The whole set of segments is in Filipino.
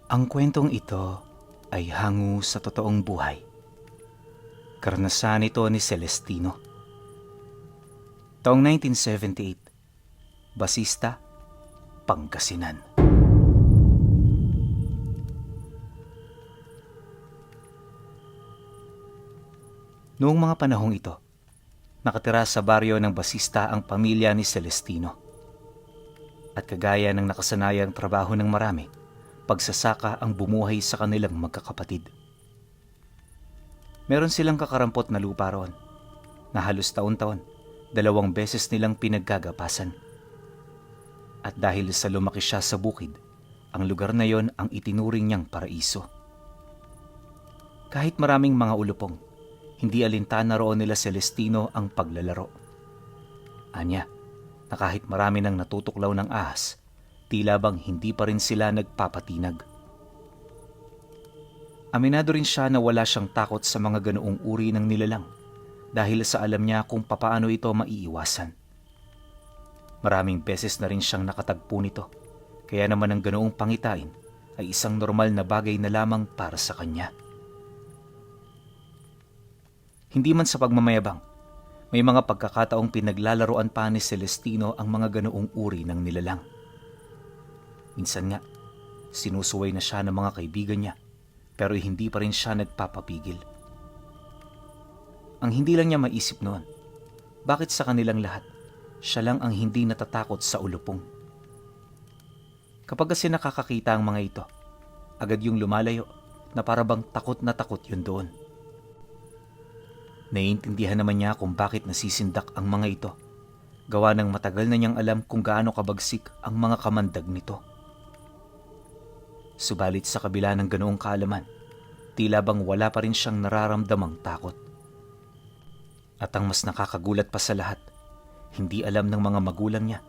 Ang kwentong ito ay hango sa totoong buhay. Karanasan ito ni Celestino. Taong 1978, Basista, Pangasinan. Noong mga panahong ito, nakatira sa baryo ng Basista ang pamilya ni Celestino. At kagaya ng nakasanayang trabaho ng marami, pagsasaka ang bumuhay sa kanilang magkakapatid. Meron silang kakarampot na lupa roon na halos taon-taon, 2 beses nilang pinaggagapasan. At dahil sa lumaki siya sa bukid, ang lugar na yon ang itinuring niyang paraiso. Kahit maraming mga ulupong, hindi alintana roon nila Celestino ang paglalaro. Anya, na kahit marami nang natutuklaw ng ahas, tila bang hindi pa rin sila nagpapatinag. Aminado rin siya na wala siyang takot sa mga ganoong uri ng nilalang dahil sa alam niya kung papaano ito maiiwasan. Maraming beses na rin siyang nakatagpo nito, kaya naman ang ganoong pangitain ay isang normal na bagay na lamang para sa kanya. Hindi man sa pagmamayabang, may mga pagkakataong pinaglalaroan pa ni Celestino ang mga ganoong uri ng nilalang. Minsan nga, sinusuway na siya ng mga kaibigan niya, pero hindi pa rin siya nagpapapigil. Ang hindi lang niya maisip noon, bakit sa kanilang lahat, siya lang ang hindi natatakot sa ulupong. Kapag kasi nakakakita ang mga ito, agad yung lumalayo na parabang takot na takot yun doon. Naiintindihan naman niya kung bakit nasisindak ang mga ito. Gawa ng matagal na niyang alam kung gaano kabagsik ang mga kamandag nito. Subalit sa kabila ng ganoong kaalaman, tila bang wala pa rin siyang nararamdamang takot. At ang mas nakakagulat pa sa lahat, hindi alam ng mga magulang niya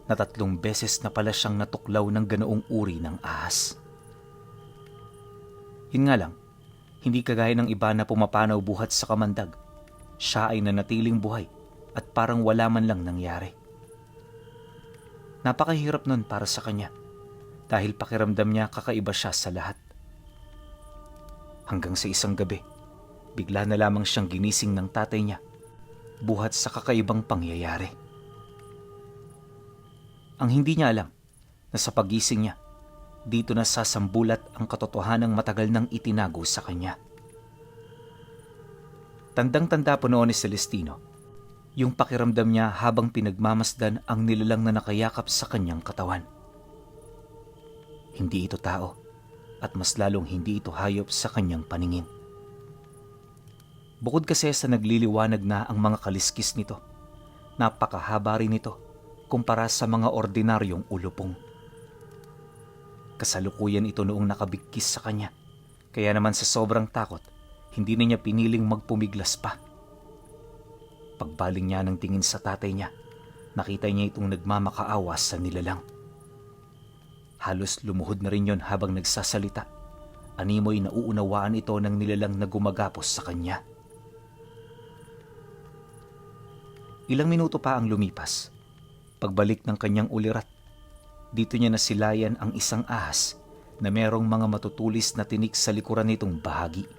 na 3 beses na pala siyang natuklaw ng ganoong uri ng ahas. Yun nga lang, hindi kagaya ng iba na pumapanaw buhat sa kamandag. Siya ay nanatiling buhay at parang wala man lang nangyari. Napakahirap nun para sa kanya dahil pakiramdam niya kakaiba siya sa lahat. Hanggang sa isang gabi, bigla na lamang siyang ginising ng tatay niya buhat sa kakaibang pangyayari. Ang hindi niya alam na sa pagising niya, dito na sasambulat ang katotohanang matagal nang itinago sa kanya. Tandang-tanda po noon ni Celestino, yung pakiramdam niya habang pinagmamasdan ang nilalang na nakayakap sa kanyang katawan. Hindi ito tao at mas lalong hindi ito hayop sa kanyang paningin. Bukod kasi sa nagliliwanag na ang mga kaliskis nito, napakahaba rin ito kumpara sa mga ordinaryong ulupong. Kasalukuyan ito noong nakabigkis sa kanya, kaya naman sa sobrang takot, hindi na niya piniling magpumiglas pa. Pagbaling niya ng tingin sa tatay niya, nakita niya itong nagmamakaawa sa nilalang. Halos lumuhod na rin yon habang nagsasalita. Animoy nauunawaan ito ng nilalang na gumagapos sa kanya. Ilang minuto pa ang lumipas. Pagbalik ng kanyang ulirat, dito niya nasilayan ang isang ahas na merong mga matutulis na tinik sa likuran nitong bahagi.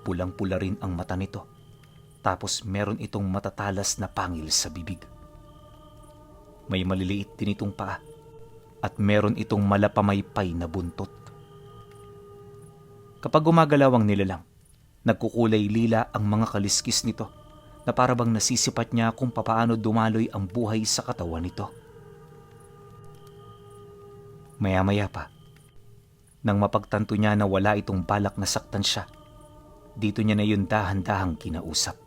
Pulang-pula rin ang mata nito, tapos meron itong matatalas na pangil sa bibig. May maliliit din itong paa at meron itong malapamaypay na buntot. Kapag gumagalaw ang nilalang, nagkukulay lila ang mga kaliskis nito na parabang nasisipat niya kung papaano dumaloy ang buhay sa katawan nito. Maya-maya pa, nang mapagtanto niya na wala itong balak na saktan siya, dito niya na yun dahan-dahang kinausap.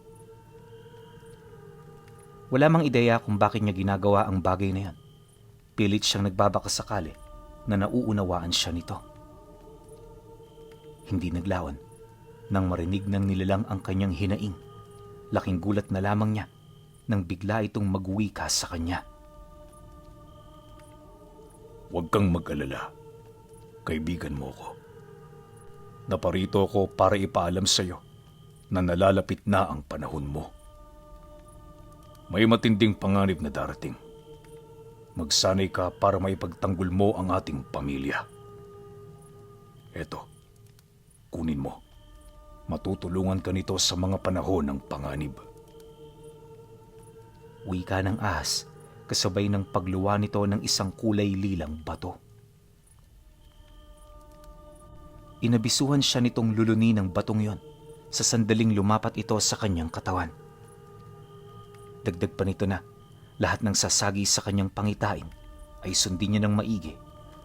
Wala mang ideya kung bakit niya ginagawa ang bagay na yan. Pilit siyang nagbabakasakali na nauunawaan siya nito. Hindi naglawan nang marinig ng nilalang ang kanyang hinaing. Laking gulat na lamang niya nang bigla itong magwika sa kanya. Huwag kang mag-alala. Kaibigan mo ko. Naparito ko para ipaalam sa iyo na nalalapit na ang panahon mo. May matinding panganib na darating. Magsanay ka para maipagtanggol mo ang ating pamilya. Eto, kunin mo. Matutulungan ka nito sa mga panahon ng panganib. Wika ng ahas, kasabay ng pagluwa nito ng isang kulay lilang bato. Inabisuhan siya nitong luluni ng batong yon sa sandaling lumapat ito sa kanyang katawan. Dagdag pa nito na lahat ng sasagi sa kanyang pangitain ay sundin niya ng maigi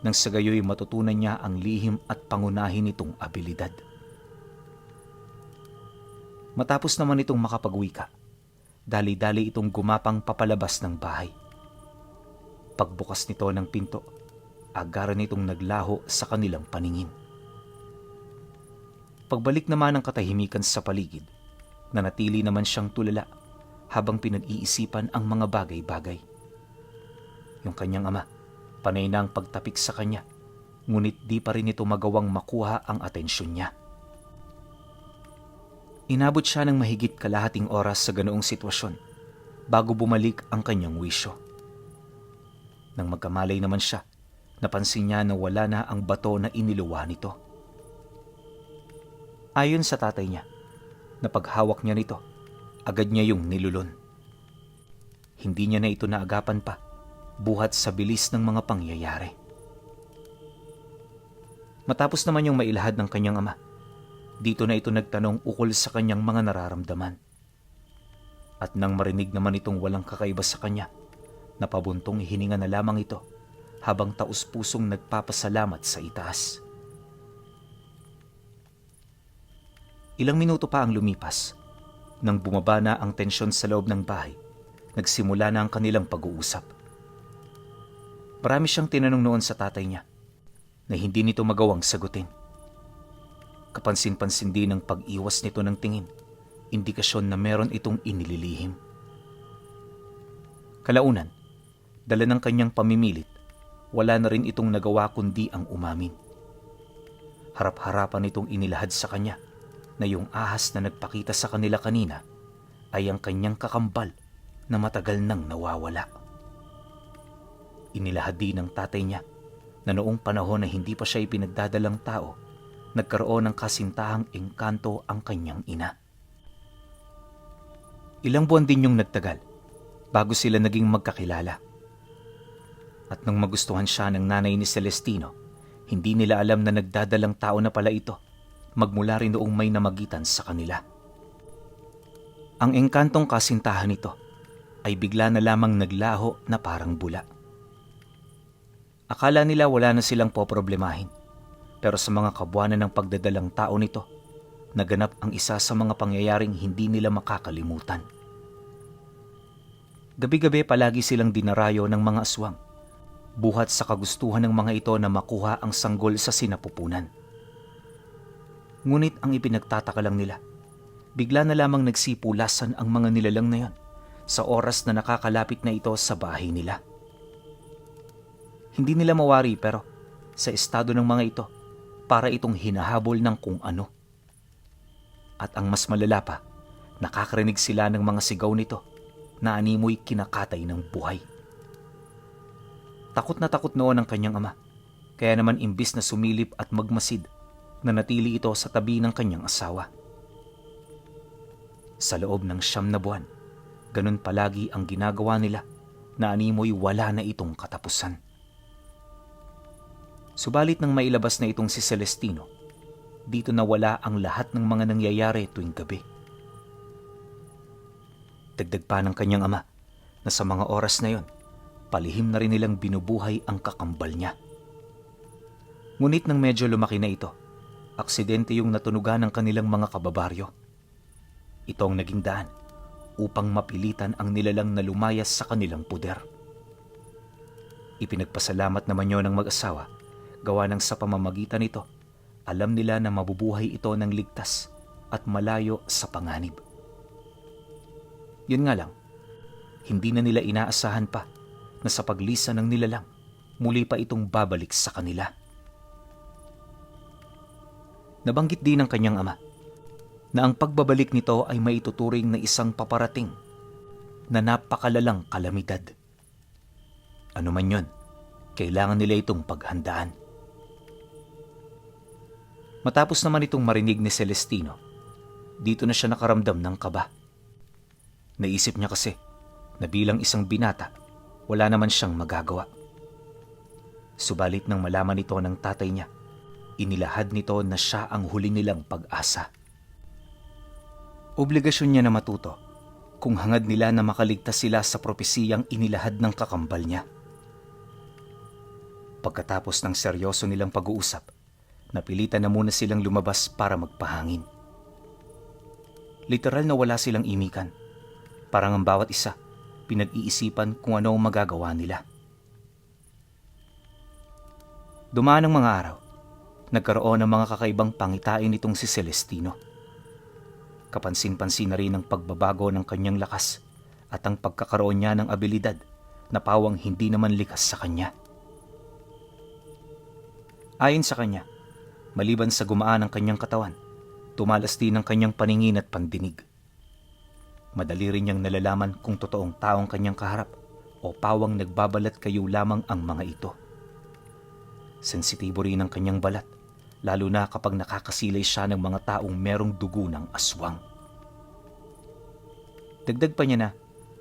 nang sa gayoy matutunan niya ang lihim at pangunahin nitong abilidad. Matapos naman itong makapagwika, dali-dali itong gumapang papalabas ng bahay. Pagbukas nito ng pinto, agaran itong naglaho sa kanilang paningin. Pagbalik naman ng katahimikan sa paligid, nanatili naman siyang tulala habang pinag-iisipan ang mga bagay-bagay. Yung kanyang ama, panay na ang pagtapik sa kanya, ngunit di pa rin ito magawang makuha ang atensyon niya. Inabot siya ng mahigit kalahating oras sa ganoong sitwasyon bago bumalik ang kanyang wisyo. Nang magkamalay naman siya, napansin niya na wala na ang bato na iniluwa nito. Ayon sa tatay niya, na paghawak niya nito, agad niya yung nilulon. Hindi niya na ito naagapan pa, buhat sa bilis ng mga pangyayari. Matapos naman yung mailahad ng kanyang ama, dito na ito nagtanong ukol sa kanyang mga nararamdaman. At nang marinig naman itong walang kakaiba sa kanya, napabuntong hininga na lamang ito habang taus-pusong nagpapasalamat sa itaas. Ilang minuto pa ang lumipas. Nang bumaba na ang tensyon sa loob ng bahay, nagsimula na ang kanilang pag-uusap. Marami siyang tinanong noon sa tatay niya na hindi nito magawang sagutin. Kapansin-pansin din ang pag-iwas nito ng tingin, indikasyon na meron itong inililihim. Kalaunan, dala ng kanyang pamimilit, wala na rin itong nagawa kundi ang umamin. Harap-harapan itong inilahad sa kanya na yung ahas na nagpakita sa kanila kanina ay ang kanyang kakambal na matagal nang nawawala. Inilahad din ng tatay niya na noong panahon na hindi pa siya ipinagdadalang tao, nagkaroon ng kasintahang engkanto ang kanyang ina. Ilang buwan din yung nagtagal bago sila naging magkakilala. At nang magustuhan siya ng nanay ni Celestino, hindi nila alam na nagdadalang tao na pala ito magmula rin noong may namagitan sa kanila. Ang engkantong kasintahan nito ay bigla na lamang naglaho na parang bula. Akala nila wala na silang poproblemahin, pero sa mga kabuwanan ng pagdadalang tao nito, naganap ang isa sa mga pangyayaring hindi nila makakalimutan. Gabi-gabi palagi silang dinarayo ng mga aswang, buhat sa kagustuhan ng mga ito na makuha ang sanggol sa sinapupunan. Ngunit ang ipinagtataka lang nila, bigla na lamang nagsipulasan ang mga nilalang na yon sa oras na nakakalapit na ito sa bahay nila. Hindi nila mawari pero sa estado ng mga ito, para itong hinahabol ng kung ano. At ang mas malala pa, nakakarinig sila ng mga sigaw nito na animoy kinakatay ng buhay. Takot na takot noon ang kanyang ama, kaya naman imbis na sumilip at magmasid, nanatili ito sa tabi ng kanyang asawa. Sa loob ng 9 na buwan, ganun palagi ang ginagawa nila na animoy wala na itong katapusan. Subalit nang mailabas na itong si Celestino, dito nawala ang lahat ng mga nangyayari tuwing gabi. Dagdag pa ng kanyang ama na sa mga oras na yon, palihim na rin nilang binubuhay ang kakambal niya. Ngunit nang medyo lumaki na ito, aksidente yung natunugan ng kanilang mga kababaryo. Ito ang naging daan upang mapilitan ang nilalang na lumayas sa kanilang puder. Ipinagpasalamat naman yon ng mag-asawa, gawa ng sa pamamagitan nito, alam nila na mabubuhay ito ng ligtas at malayo sa panganib. Yun nga lang, hindi na nila inaasahan pa na sa paglisan ng nilalang, muli pa itong babalik sa kanila. Nabanggit din ng kanyang ama na ang pagbabalik nito ay maituturing na isang paparating na napakalalang kalamidad. Ano man yun, kailangan nila itong paghandaan. Matapos naman itong marinig ni Celestino, dito na siya nakaramdam ng kaba. Naisip niya kasi na bilang isang binata, wala naman siyang magagawa. Subalit nang malaman ito ng tatay niya, inilahad nito na siya ang huli nilang pag-asa. Obligasyon niya na matuto kung hangad nila na makaligtas sila sa propesiyang inilahad ng kakambal niya. Pagkatapos ng seryoso nilang pag-uusap, napilitan na muna silang lumabas para magpahangin. Literal na wala silang imikan. Parang ang bawat isa, pinag-iisipan kung ano ang magagawa nila. Dumaan ang mga araw. Nagkaroon ng mga kakaibang pangitain nitong si Celestino. Kapansin-pansin na rin ang pagbabago ng kanyang lakas at ang pagkakaroon niya ng abilidad na pawang hindi naman likas sa kanya. Ayon sa kanya, maliban sa gumaan ang kanyang katawan, tumalas din ang kanyang paningin at pandinig. Madali rin niyang nalalaman kung totoong taong kanyang kaharap o pawang nagbabalat kayo lamang ang mga ito. Sensitibo rin ang kanyang balat, lalo na kapag nakakasilay siya ng mga taong merong dugo ng aswang. Dagdag pa niya na,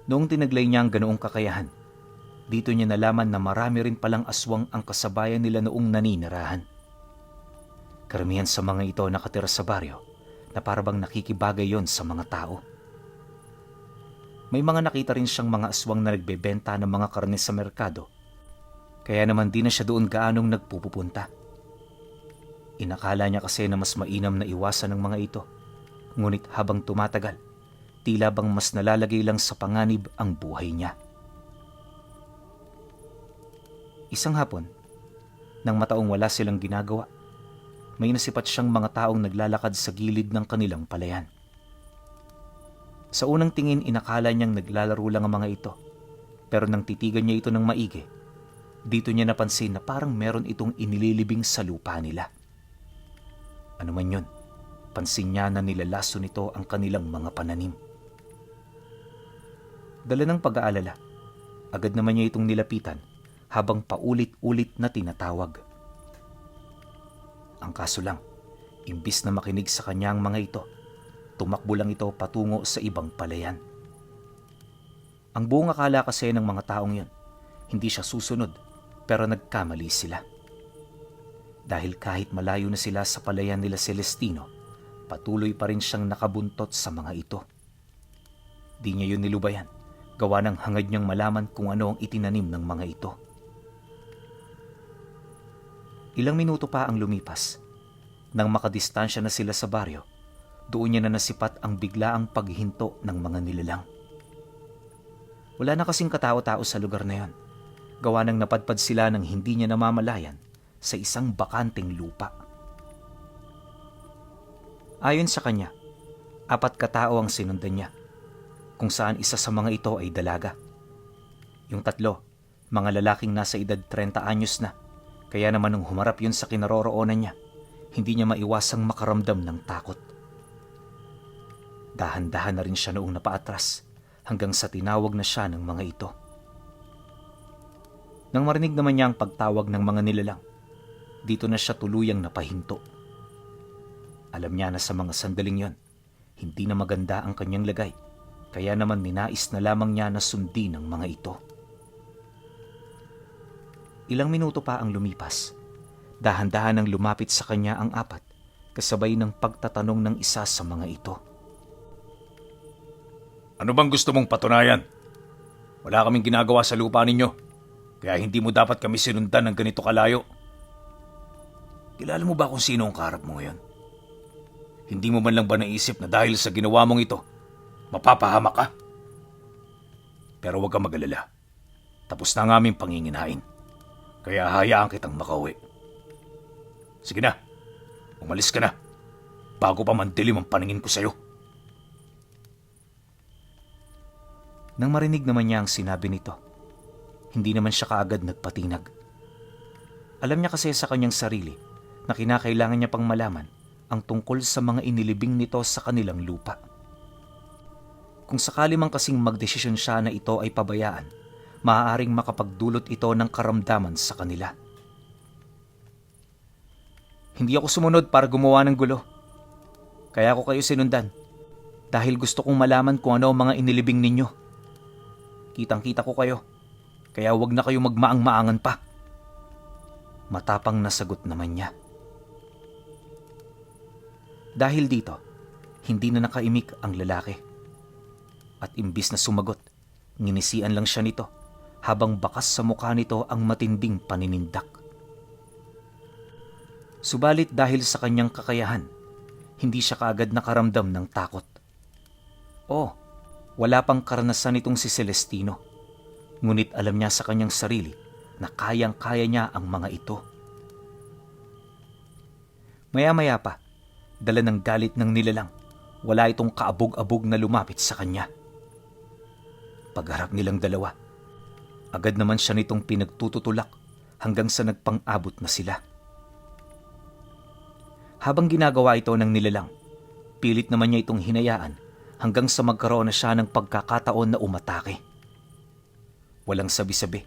noong tinaglay niya ang ganoong kakayahan, dito niya nalaman na marami rin palang aswang ang kasabayan nila noong naninirahan. Karamihan sa mga ito nakatira sa baryo na parabang nakikibagay yon sa mga tao. May mga nakita rin siyang mga aswang na nagbebenta ng mga karne sa merkado, kaya naman di na siya doon gaanong nagpupunta. Inakala niya kasi na mas mainam na iwasan ng mga ito, ngunit habang tumatagal, tila bang mas nalalagay lang sa panganib ang buhay niya. Isang hapon, nang mataong wala silang ginagawa, may nasipat siyang mga taong naglalakad sa gilid ng kanilang palayan. Sa unang tingin, inakala niyang naglalaro lang ang mga ito, pero nang titigan niya ito ng maigi, dito niya napansin na parang meron itong inililibing sa lupa nila. Ano man yun, pansin niya na nilalaso nito ang kanilang mga pananim. Dala ng pag-aalala, agad naman niya itong nilapitan habang paulit-ulit na tinatawag. Ang kaso lang, imbis na makinig sa kanya ang mga ito, tumakbo lang ito patungo sa ibang palayan. Ang buong akala kasi ng mga taong yun, hindi siya susunod, pero nagkamali sila. Dahil kahit malayo na sila sa palayan nila Celestino, patuloy pa rin siyang nakabuntot sa mga ito. Di niya yun nilubayan, gawa ng hangad niyang malaman kung ano ang itinanim ng mga ito. Ilang minuto pa ang lumipas. Nang makadistansya na sila sa baryo, doon niya na nasipat ang biglaang paghinto ng mga nilalang. Wala na kasing katao-tao sa lugar na yon, gawa ng napadpad sila ng hindi niya namamalayan sa isang bakanting lupa. Ayon sa kanya, 4 katao ang sinundan niya, kung saan isa sa mga ito ay dalaga. Yung 3, mga lalaking nasa edad 30 anyos na, kaya naman nung humarap yun sa kinaroroonan niya, hindi niya maiwasang makaramdam ng takot. Dahan-dahan na rin siya noong napaatras hanggang sa tinawag na siya ng mga ito. Nang marinig naman niya ang pagtawag ng mga nilalang, dito na siya tuluyang napahinto. Alam niya na sa mga sandaling yon, hindi na maganda ang kanyang lagay, kaya naman ninais na lamang niya na sundin ang mga ito. Ilang minuto pa ang lumipas. Dahan-dahan nang lumapit sa kanya ang 4, kasabay ng pagtatanong ng isa sa mga ito. Ano bang gusto mong patunayan? Wala kaming ginagawa sa lupa ninyo, kaya hindi mo dapat kami sinundan ng ganito kalayo. Kilala mo ba kung sino ang kaharap mo ngayon? Hindi mo man lang ba naisip na dahil sa ginawa mong ito, mapapahamak ka? Pero huwag kang mag-alala. Tapos na ang aming panginginain. Kaya hayaan kitang makauwi. Sige na, umalis ka na, bago pa mandilim ang paningin ko sa'yo. Nang marinig naman niya ang sinabi nito, hindi naman siya kaagad nagpatinag. Alam niya kasi sa kanyang sarili na kinakailangan niya pang malaman ang tungkol sa mga inilibing nito sa kanilang lupa. Kung sakali man kasing magdesisyon siya na ito ay pabayaan, maaaring makapagdulot ito ng karamdaman sa kanila. Hindi ako sumunod para gumawa ng gulo. Kaya ako kayo sinundan. Dahil gusto kong malaman kung ano ang mga inilibing ninyo. Kitang-kita ko kayo. Kaya wag na kayo magmaang-maangan pa. Matapang na sagot naman niya. Dahil dito, hindi na nakaimik ang lalaki. At imbis na sumagot, nginisian lang siya nito habang bakas sa mukha nito ang matinding paninindak. Subalit dahil sa kanyang kakayahan, hindi siya kaagad nakaramdam ng takot. Wala pang karanasan nitong si Celestino. Ngunit alam niya sa kanyang sarili na kayang-kaya niya ang mga ito. Maya-maya pa, dala ng galit ng nilalang, wala itong kaabog-abog na lumapit sa kanya. Pagharap nilang dalawa, agad naman siya nitong pinagtututulak hanggang sa nagpang-abot na sila. Habang ginagawa ito ng nilalang, pilit naman niya itong hinayaan hanggang sa magkaroon na siya ng pagkakataon na umatake. Walang sabi-sabi,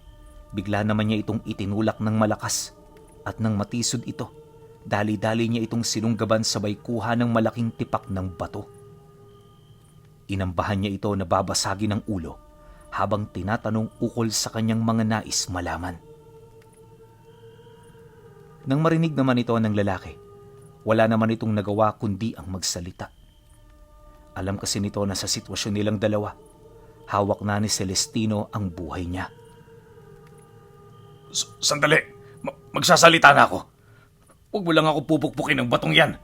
bigla naman niya itong itinulak ng malakas at nang matisod ito, dali-dali niya itong sinunggaban sabay kuha ng malaking tipak ng bato. Inambahan niya ito na babasagin ng ulo habang tinatanong ukol sa kanyang mga nais malaman. Nang marinig naman ito ng lalaki, wala naman itong nagawa kundi ang magsalita. Alam kasi nito na sa sitwasyon nilang dalawa, hawak na ni Celestino ang buhay niya. Sandali! Magsasalita na ako. Huwag mo lang ako pupukpukin ng batong yan.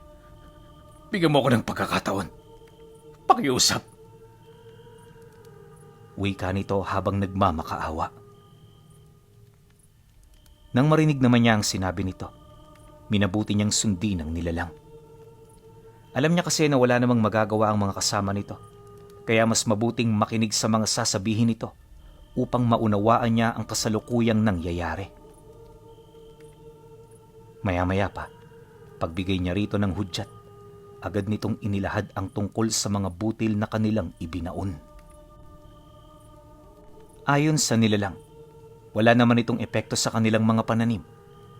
Bigyan mo ako ng pagkakataon. Pakiusap. Wika nito habang nagmamakaawa. Nang marinig naman niya ang sinabi nito, minabuti niyang sundin ang nilalang. Alam niya kasi na wala namang magagawa ang mga kasama nito, kaya mas mabuting makinig sa mga sasabihin nito upang maunawaan niya ang kasalukuyang nangyayari. Maya-maya pa, pagbigay niya rito ng hudyat, agad nitong inilahad ang tungkol sa mga butil na kanilang ibinaon. Ayon sa nilalang, wala naman itong epekto sa kanilang mga pananim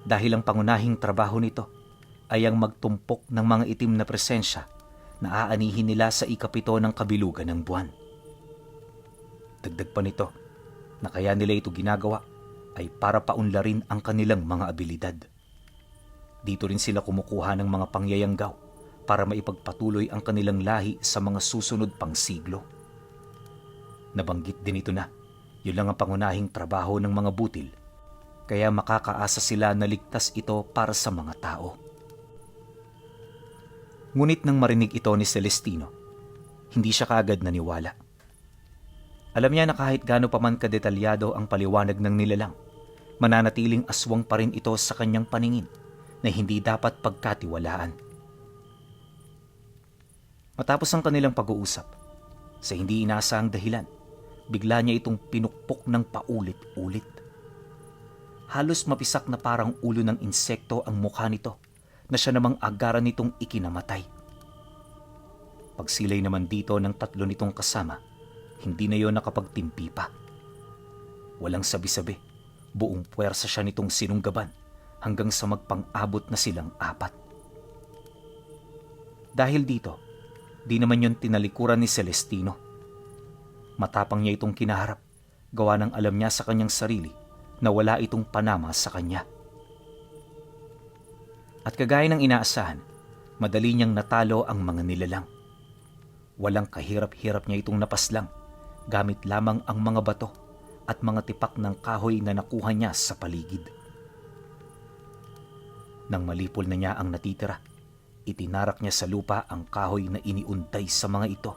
dahil ang pangunahing trabaho nito ay ang magtumpok ng mga itim na presensya na aanihin nila sa ikapito ng kabilugan ng buwan. Dagdag pa nito na kaya nila ito ginagawa ay para paunlarin ang kanilang mga abilidad. Dito rin sila kumukuha ng mga pangyayanggaw para maipagpatuloy ang kanilang lahi sa mga susunod pang siglo. Nabanggit din ito na yun lang ang pangunahing trabaho ng mga butil, kaya makakaasa sila na ligtas ito para sa mga tao. Ngunit nang marinig ito ni Celestino, hindi siya kaagad naniwala. Alam niya na kahit gaano pa man kadetalyado ang paliwanag ng nilalang, mananatiling aswang pa rin ito sa kanyang paningin na hindi dapat pagkatiwalaan. Matapos ang kanilang pag-uusap, sa hindi inaasahang dahilan, bigla niya itong pinukpok ng paulit-ulit. Halos mapisak na parang ulo ng insekto ang mukha nito na siya namang agaran nitong ikinamatay. Pagsilay naman dito ng tatlo nitong kasama, hindi na yon nakapagtimpi pa. Walang sabi-sabi, buong puwersa siya nitong sinunggaban hanggang sa magpang-abot na silang apat. Dahil dito, di naman yon tinalikuran ni Celestino. Matapang niya itong kinaharap, gawa ng alam niya sa kanyang sarili na wala itong panama sa kanya. At kagaya ng inaasahan, madali niyang natalo ang mga nilalang. Walang kahirap-hirap niya itong napaslang, gamit lamang ang mga bato at mga tipak ng kahoy na nakuha niya sa paligid. Nang malipol na niya ang natitira, itinarak niya sa lupa ang kahoy na iniuntay sa mga ito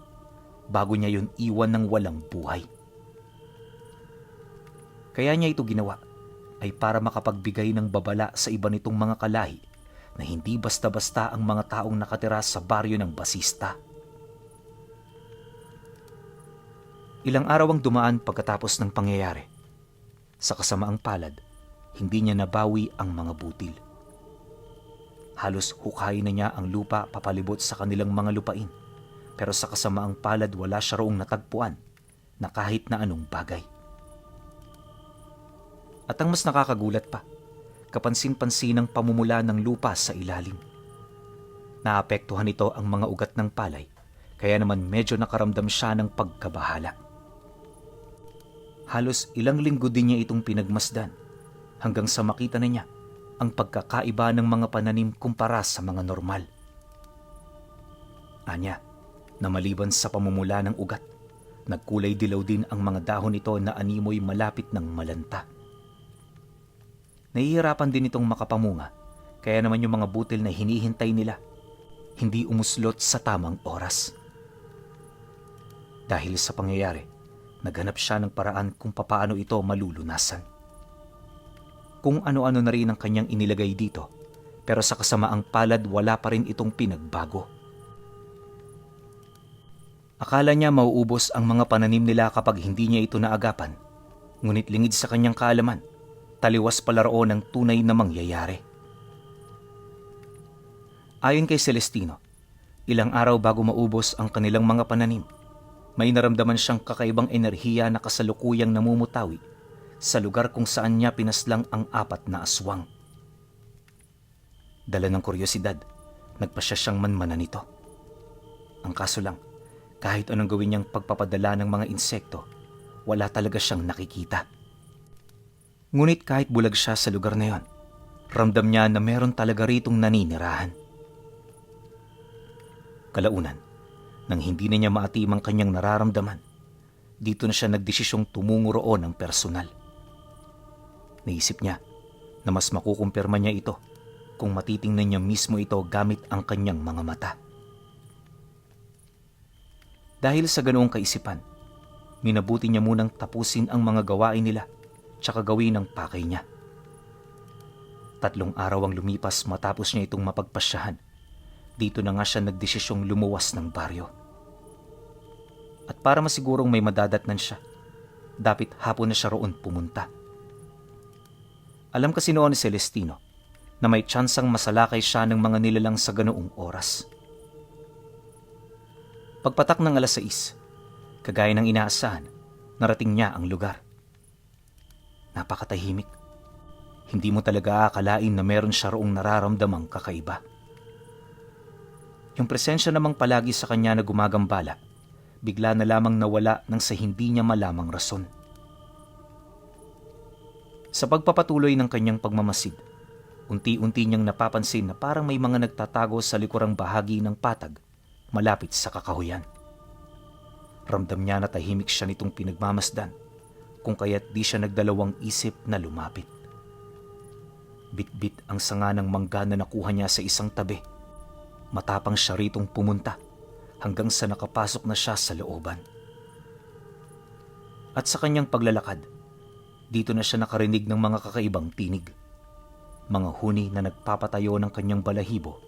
bago niya yun iwan ng walang buhay. Kaya niya ito ginawa ay para makapagbigay ng babala sa iba nitong mga kalahi na hindi basta-basta ang mga taong nakatira sa baryo ng Basista. Ilang araw ang dumaan pagkatapos ng pangyayari. Sa kasamaang palad, hindi niya nabawi ang mga butil. Halos hukayin na niya ang lupa papalibot sa kanilang mga lupain, pero sa kasamaang palad wala siya roong natagpuan na kahit na anong bagay. At ang mas nakakagulat pa, kapansin-pansin ang pamumula ng lupa sa ilalim. Naapektuhan nito ang mga ugat ng palay, kaya naman medyo nakaramdam siya ng pagkabahala. Halos ilang linggo din niya itong pinagmasdan hanggang sa makita na niya ang pagkakaiba ng mga pananim kumpara sa mga normal. Anya, na maliban sa pamumula ng ugat, nagkulay dilaw din ang mga dahon nito na animoy malapit ng malanta. Nahihirapan din itong makapamunga, kaya naman yung mga butil na hinihintay nila, hindi umuslot sa tamang oras. Dahil sa pangyayari, naghanap siya ng paraan kung papaano ito malulunasan. Kung ano-ano na rin ang kanyang inilagay dito, pero sa kasamaang palad wala pa rin itong pinagbago. Akala niya mauubos ang mga pananim nila kapag hindi niya ito naagapan, ngunit lingid sa kanyang kaalaman, taliwas pala roon ang tunay na mangyayari. Ayon kay Celestino, ilang araw bago maubos ang kanilang mga pananim, may naramdaman siyang kakaibang enerhiya na kasalukuyang namumutawi sa lugar kung saan niya pinaslang ang 4 na aswang. Dala ng kuryosidad, nagpasya siyang manmanan nito. Ang kaso lang, kahit anong gawin niyang pagpapadala ng mga insekto, wala talaga siyang nakikita. Ngunit kahit bulag siya sa lugar na yon, ramdam niya na meron talaga ritong naninirahan. Kalaunan, nang hindi na niya maatim ang kanyang nararamdaman, dito na siya nagdesisyong tumungo roon ng personal. Naisip niya na mas makukumpirma niya ito kung matitingnan niya mismo ito gamit ang kanyang mga mata. Dahil sa ganoong kaisipan, minabuti niya munang tapusin ang mga gawain nila tsaka gawin ang pakay niya. 3 araw ang lumipas matapos niya itong mapagpasyahan. Dito na nga siya nagdesisyong lumuwas ng baryo. At para masigurong may madadatnan siya, dapit hapon na siya roon pumunta. Alam kasi noon ni Celestino na may tsansang masalakay siya ng mga nilalang sa ganoong oras. Pagpatak ng 6:00, kagaya ng inaasahan, narating niya ang lugar. Napakatahimik. Hindi mo talaga aakalain na meron siya roong nararamdamang kakaiba. Yung presensya namang palagi sa kanya na gumagambala, bigla na lamang nawala nang sa hindi niya malamang rason. Sa pagpapatuloy ng kanyang pagmamasid, unti-unti niyang napapansin na parang may mga nagtatago sa likurang bahagi ng patag malapit sa kakahuyan. Ramdam niya na tahimik siya nitong pinagmamasdan, kung kaya't di siya nagdalawang isip na lumapit. Bit-bit ang sanga ng mangga na nakuha niya sa isang tabi. Matapang siya ritong pumunta hanggang sa nakapasok na siya sa looban. At sa kanyang paglalakad, dito na siya nakarinig ng mga kakaibang tinig. Mga huni na nagpapatayo ng kanyang balahibo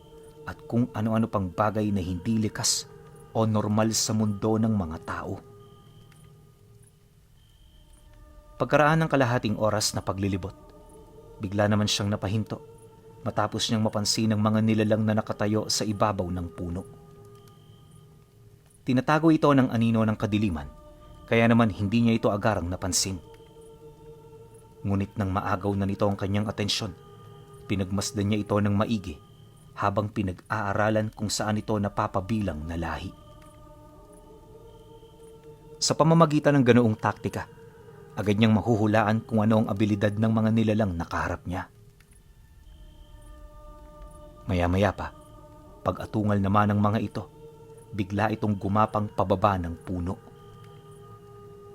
at kung ano-ano pang bagay na hindi likas o normal sa mundo ng mga tao. Pagkaraan ng kalahating oras na paglilibot, bigla naman siyang napahinto matapos niyang mapansin ang mga nilalang na nakatayo sa ibabaw ng puno. Tinatago ito ng anino ng kadiliman, kaya naman hindi niya ito agarang napansin. Ngunit nang maagaw na nito ang kanyang atensyon, pinagmasdan niya ito ng maigi habang pinag-aaralan kung saan ito napapabilang na lahi. Sa pamamagitan ng ganoong taktika, agad niyang mahuhulaan kung ano ang abilidad ng mga nilalang nakaharap niya. Maya-maya pa, pag-atungal naman ng mga ito, bigla itong gumapang pababa ng puno.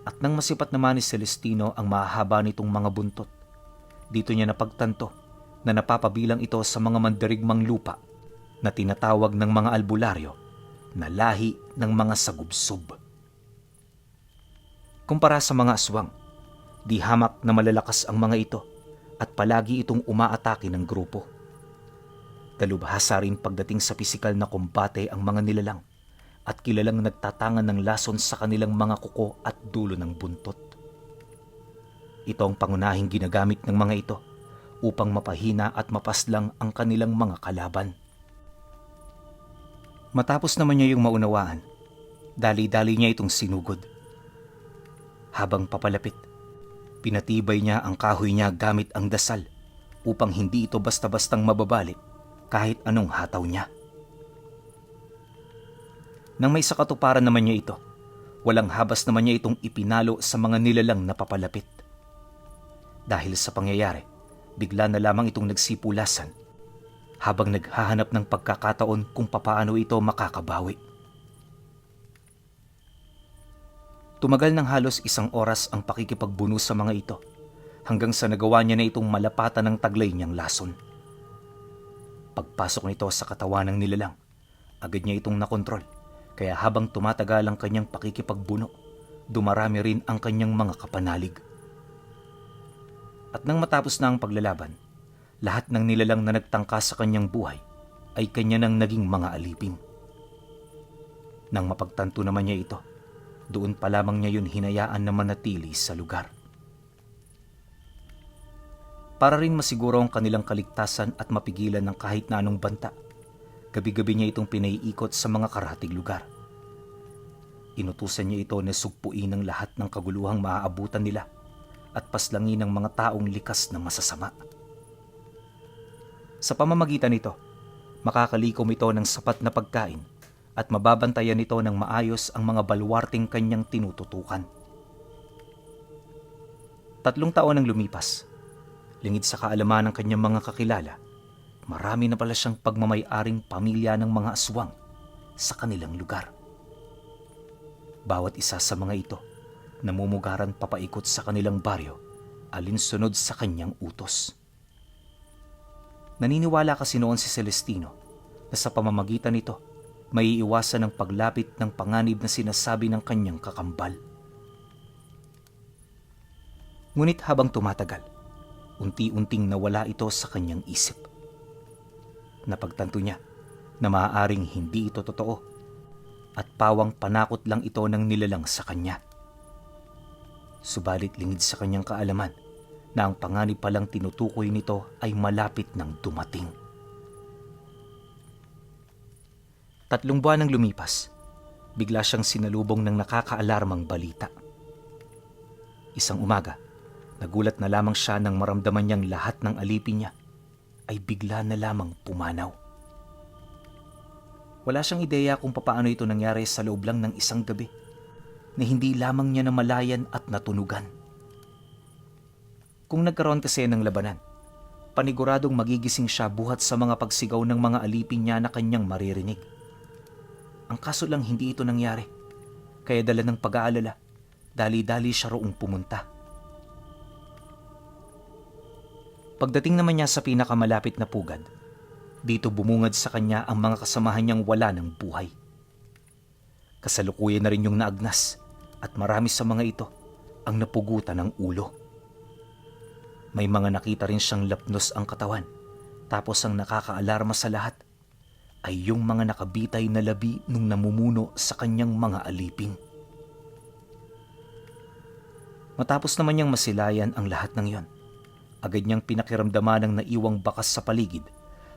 At nang masipat naman ni Celestino ang mahaba nitong mga buntot, dito niya napagtanto na napapabilang ito sa mga mandirigmang lupa na tinatawag ng mga albularyo na lahi ng mga sagubsob. Kumpara sa mga aswang, di hamak na malalakas ang mga ito at palagi itong umaatake ng grupo. Dalubhasa rin pagdating sa pisikal na kumbate ang mga nilalang at kilalang nagtatangan ng lason sa kanilang mga kuko at dulo ng buntot. Ito ang pangunahing ginagamit ng mga ito upang mapahina at mapaslang ang kanilang mga kalaban. Matapos naman niya yung maunawaan, dali-dali niya itong sinugod. Habang papalapit, pinatibay niya ang kahoy niya gamit ang dasal upang hindi ito basta-bastang mababalik kahit anong hataw niya. Nang may sakatuparan naman niya ito, walang habas naman niya itong ipinalo sa mga nilalang na papalapit. Dahil sa pangyayari, bigla na lamang itong nagsipulasan habang naghahanap ng pagkakataon kung papaano ito makakabawi. Tumagal ng halos 1 oras ang pakikipagbuno sa mga ito hanggang sa nagawa niya na itong malapatan ng taglay niyang lason. Pagpasok nito sa katawan ng nilalang, agad niya itong nakontrol, kaya habang tumatagal ang kanyang pakikipagbuno, dumarami rin ang kanyang mga kapanalig. At nang matapos na ang paglalaban, lahat ng nilalang na nagtangka sa kanyang buhay ay kanya nang naging mga alipin. Nang mapagtanto naman niya ito, doon pa lamang niya yun hinayaan na manatili sa lugar. Para rin masiguro ang kanilang kaligtasan at mapigilan ng kahit na anong banta, gabi-gabi niya itong pinaiikot sa mga karatig lugar. Inutusan niya ito na sugpuin ng lahat ng kaguluhang maaabutan nila at paslangin ng mga taong likas na masasama. Sa pamamagitan nito, makakalikom ito ng sapat na pagkain at mababantayan nito ng maayos ang mga balwarteng kanyang tinututukan. 3 taon ang lumipas. Lingid sa kaalaman ng kanyang mga kakilala, marami na pala siyang pagmamay-aring pamilya ng mga aswang sa kanilang lugar. Bawat isa sa mga ito, namumugaran papaikot sa kanilang baryo, alinsunod sa kanyang utos. Naniniwala kasi noon si Celestino na sa pamamagitan nito, may iiwasan ang paglapit ng panganib na sinasabi ng kanyang kakambal. Ngunit habang tumatagal, unti-unting nawala ito sa kanyang isip. Napagtanto niya na maaaring hindi ito totoo at pawang panakot lang ito ng nilalang sa kanya. Subalit lingid sa kanyang kaalaman na ang panganib palang tinutukoy nito ay malapit ng dumating. 3 buwan ang lumipas, bigla siyang sinalubong ng nakakaalarmang balita. Isang umaga, nagulat na lamang siya nang maramdaman niyang lahat ng alipin niya ay bigla na lamang pumanaw. Wala siyang ideya kung papaano ito nangyari sa loob lang ng isang gabi na hindi lamang niya namalayan at natunugan. Kung nagkaroon kasi ng labanan, paniguradong magigising siya buhat sa mga pagsigaw ng mga alipin niya na kanyang maririnig. Ang kaso lang hindi ito nangyari, kaya dala ng pag-aalala, dali-dali siya roong pumunta. Pagdating naman niya sa pinakamalapit na pugad, dito bumungad sa kanya ang mga kasamahan niyang wala ng buhay. Kasalukuyan na rin yung naagnas at marami sa mga ito ang napugutan ng ulo. May mga nakita rin siyang lapnos ang katawan, tapos ang nakakaalarma sa lahat ay yung mga nakabitay na labi nung namumuno sa kanyang mga alipin. Matapos naman niyang masilayan ang lahat ng iyon, agad niyang pinakiramdaman ng naiwang bakas sa paligid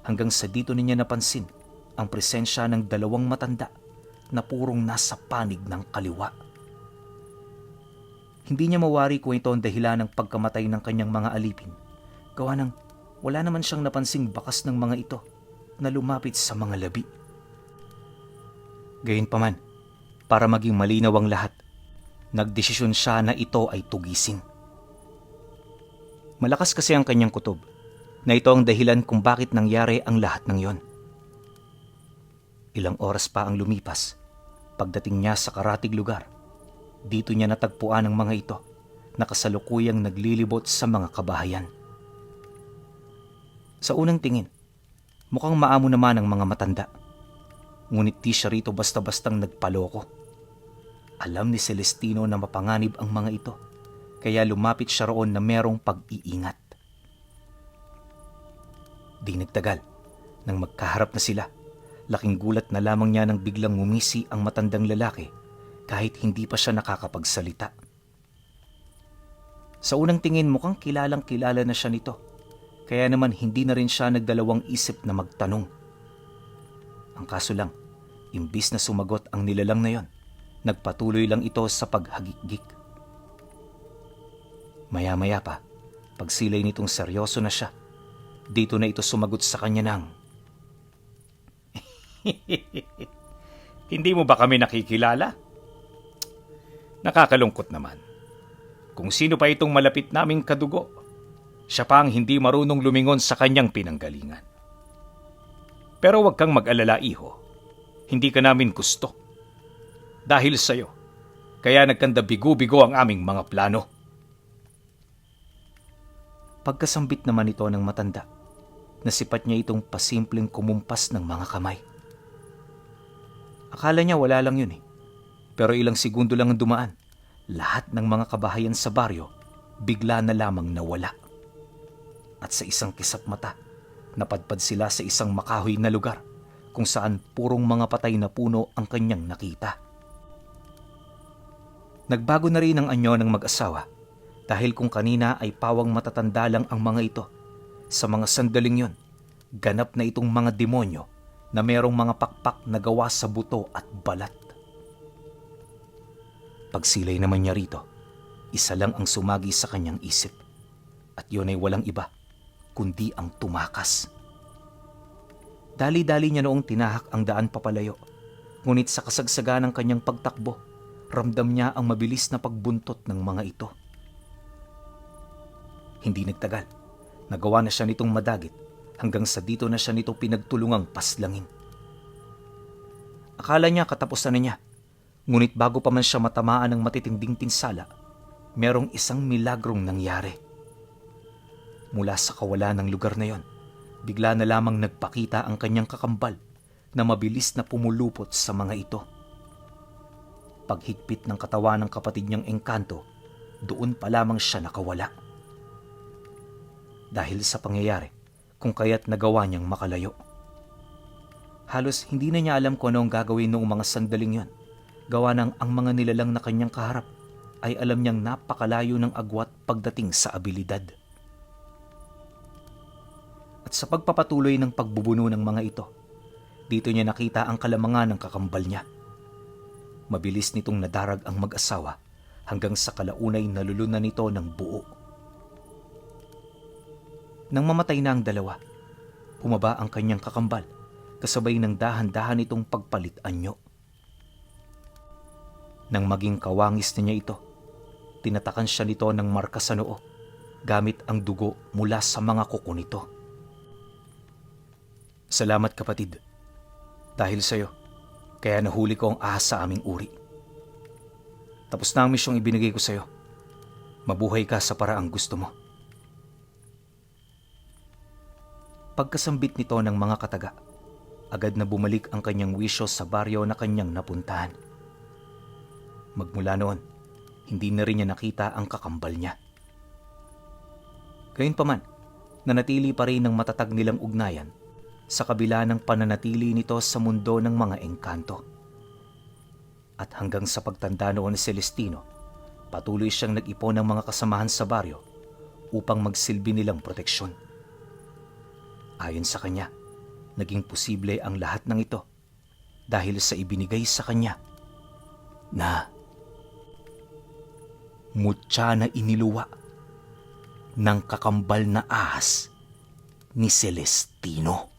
hanggang sa dito niya napansin ang presensya ng 2 matanda na purong nasa panig ng kaliwa. Hindi niya mawari kung ito ang dahilan ng pagkamatay ng kanyang mga alipin, gawa ng wala naman siyang napansing bakas ng mga ito na lumapit sa mga labi. Gayunpaman, para maging malinaw ang lahat, nagdesisyon siya na ito ay tugisin. Malakas kasi ang kanyang kutob na ito ang dahilan kung bakit nangyari ang lahat ng yon. Ilang oras pa ang lumipas, pagdating niya sa karatig lugar, dito niya natagpuan ang mga ito na kasalukuyang naglilibot sa mga kabahayan. Sa unang tingin, mukhang maamo naman ang mga matanda. Ngunit di siya rito basta-bastang nagpaloko. Alam ni Celestino na mapanganib ang mga ito, kaya lumapit siya roon na merong pag-iingat. Di nagtagal, nang magkaharap na sila, laking gulat na lamang niya nang biglang ngumisi ang matandang lalaki kahit hindi pa siya nakakapagsalita. Sa unang tingin mukhang kilalang kilala na siya nito, kaya naman hindi na rin siya nagdalawang isip na magtanong. Ang kaso lang, imbis na sumagot ang nilalang na yon, nagpatuloy lang ito sa paghagikgik. Maya-maya pa, pagsilay nitong seryoso na siya, dito na ito sumagot sa kanya ng Hindi mo ba kami nakikilala? Nakakalungkot naman. Kung sino pa itong malapit naming kadugo, siya pa ang hindi marunong lumingon sa kanyang pinanggalingan. Pero huwag kang mag-alala, iho. Hindi ka namin gusto. Dahil sa'yo, kaya nagkanda bigo-bigo ang aming mga plano. Pagkasambit naman ito ng matanda, nasipat niya itong pasimpleng kumumpas ng mga kamay. Akala niya wala lang yun eh. Pero ilang segundo lang ang dumaan. Lahat ng mga kabahayan sa baryo bigla na lamang nawala. At sa isang kisap mata, napadpad sila sa isang makahoy na lugar kung saan purong mga patay na puno ang kanyang nakita. Nagbago na rin ang anyo ng mag-asawa dahil kung kanina ay pawang matatanda lang ang mga ito. Sa mga sandaling yon, ganap na itong mga demonyo na mayroong mga pakpak na gawa sa buto at balat. Pagsilay naman niya rito, isa lang ang sumagi sa kanyang isip. At yun ay walang iba, kundi ang tumakas. Dali-dali niya noong tinahak ang daan papalayo. Ngunit sa kasagsagan ng kanyang pagtakbo, ramdam niya ang mabilis na pagbuntot ng mga ito. Hindi nagtagal, nagawa na siya nitong madagit hanggang sa dito na siya nito pinagtulungang paslangin. Akala niya katapusan na niya, ngunit bago pa man siya matamaan ng matitinding pinsala, merong isang milagrong nangyari. Mula sa kawalan ng lugar na yon, bigla na lamang nagpakita ang kanyang kakambal na mabilis na pumulupot sa mga ito. Paghigpit ng katawan ng kapatid niyang engkanto, doon pa lamang siya nakawala. Dahil sa pangyayari, kung kaya't nagawa niyang makalayo. Halos hindi na niya alam kung ano ang gagawin noong mga sandaling yon. Gawa ng ang mga nilalang na kanyang kaharap ay alam niyang napakalayo ng agwat pagdating sa abilidad. At sa pagpapatuloy ng pagbubuno ng mga ito, dito niya nakita ang kalamangan ng kakambal niya. Mabilis nitong nadarag ang mag-asawa hanggang sa kalaunay nalulunan nito ng buo. Nang mamatay na ang dalawa, bumaba ang kanyang kakambal kasabay ng dahan-dahan itong pagpalit anyo. Nang maging kawangis na niya ito, tinatakan siya nito ng marka sa noo gamit ang dugo mula sa mga kuko nito. Salamat kapatid. Dahil sa'yo, kaya nahuli ko ang ahas sa aming uri. Tapos na ang misyong ibinigay ko sa'yo. Mabuhay ka sa paraang gusto mo. Pagkasambit nito ng mga kataga, agad na bumalik ang kanyang wisyo sa baryo na kanyang napuntahan. Magmula noon, hindi na rin niya nakita ang kakambal niya. Gayunpaman, nanatili pa rin ang matatag nilang ugnayan sa kabila ng pananatili nito sa mundo ng mga engkanto. At hanggang sa pagtanda noon ni Celestino, patuloy siyang nag-ipon ng mga kasamahan sa baryo upang magsilbi nilang proteksyon. Ayon sa kanya, naging posible ang lahat ng ito dahil sa ibinigay sa kanya na mutya na iniluwa ng kakambal na ahas ni Celestino.